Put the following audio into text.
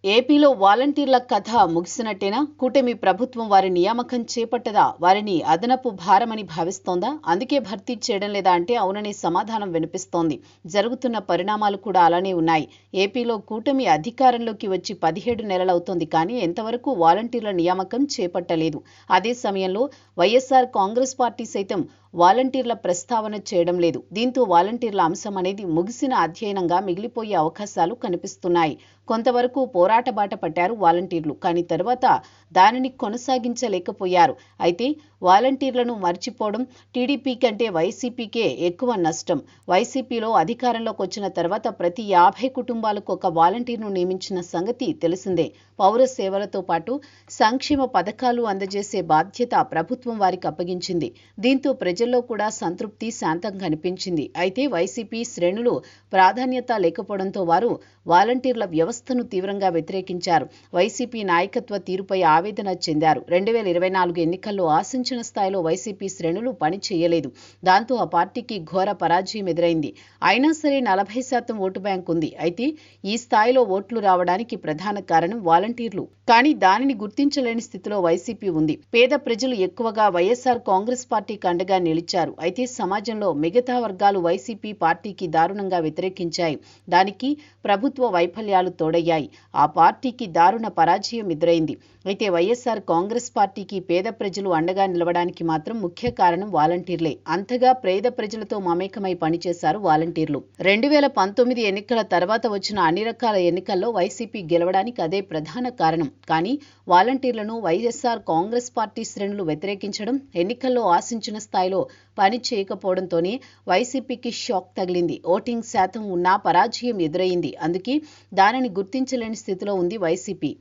ఏపీలో వాలంటీర్ల కథ ముగిసినట్టేనా? కూటమి ప్రభుత్వం వారి నియామకం చేపట్టదా? వారిని అదనపు భారమని భావిస్తోందా? అందుకే భర్తీ చేయడం లేదా అంటే అవుననే సమాధానం వినిపిస్తోంది. జరుగుతున్న పరిణామాలు కూడా అలానే ఉన్నాయి. ఏపీలో కూటమి అధికారంలోకి వచ్చి 17 నెలలవుతోంది, కానీ ఎంతవరకు వాలంటీర్ల నియామకం చేపట్టలేదు. అదే సమయంలో వైఎస్ఆర్ కాంగ్రెస్ పార్టీ సైతం వాలంటీర్ల ప్రస్తావన చేయడం లేదు. దీంతో వాలంటీర్ల అంశం అనేది ముగిసిన అధ్యయనంగా మిగిలిపోయే అవకాశాలు కనిపిస్తున్నాయి. కొంతవరకు పోరాట బాట పట్టారు వాలంటీర్లు, కానీ తర్వాత దానిని కొనసాగించలేకపోయారు. అయితే వాలంటీర్లను మర్చిపోవడం టీడీపీ కంటే వైసీపీకే ఎక్కువ నష్టం. వైసీపీలో అధికారంలోకి వచ్చిన తర్వాత ప్రతి 50 కుటుంబాలకు ఒక వాలంటీర్ను నియమించిన సంగతి తెలిసిందే. పౌర సేవలతో పాటు సంక్షేమ పథకాలు అందజేసే బాధ్యత ప్రభుత్వం వారికి అప్పగించింది. దీంతో ప్రజల్లో కూడా సంతృప్తి, శాంతం కనిపించింది. అయితే వైసీపీ శ్రేణులు ప్రాధాన్యత లేకపోవడంతో వారు వాలంటీర్ల వ్యవస్థను తీవ్రంగా వ్యతిరేకించారు. వైసీపీ నాయకత్వ తీరుపై ఆవేదన చెందారు. 2024 ఎన్నికల్లో ఆశించిన స్థాయిలో వైసీపీ శ్రేణులు పని చేయలేదు. దాంతో ఆ పార్టీకి ఘోర పరాజయం ఎదురైంది. అయినా సరే 40% ఓటు బ్యాంక్ ఉంది. అయితే ఈ స్థాయిలో ఓట్లు రావడానికి ప్రధాన కారణం వాలంటీర్లు. కానీ దానిని గుర్తించలేని స్థితిలో వైసీపీ ఉంది. పేద ప్రజలు ఎక్కువగా వైఎస్ఆర్ కాంగ్రెస్ పార్టీకి అండగా నిలిచారు. అయితే సమాజంలో మిగతా వర్గాలు వైసీపీ పార్టీకి దారుణంగా వ్యతిరేకించాయి. దానికి ప్రభుత్వ వైఫల్యాలు తోడయ్యాయి. ఆ పార్టీకి దారుణ పరాజయం ఎదురైంది. అయితే వైఎస్ఆర్ కాంగ్రెస్ పార్టీకి పేద ప్రజలు అండగా నిలవడానికి మాత్రం ముఖ్య కారణం వాలంటీర్లే. అంతగా పేద ప్రజలతో మమేకమై పనిచేశారు వాలంటీర్లు. 2019 ఎన్నికల తర్వాత వచ్చిన అన్ని రకాల ఎన్నికల్లో వైసీపీ గెలవడానికి అదే ప్రధాన కారణం. కానీ వాలంటీర్లను వైఎస్ఆర్ కాంగ్రెస్ పార్టీ శ్రేణులు వ్యతిరేకించడం, ఎన్నికల్లో ఆశించిన స్థాయిలో పని చేయకపోవడంతోనే వైసీపీకి షాక్ తగిలింది. ఓటింగ్ శాతం ఉన్నా పరాజయం ఎదురైంది. అందుకే దానిని గుర్తించలేని స్థితిలో ఉంది వైసీపీ.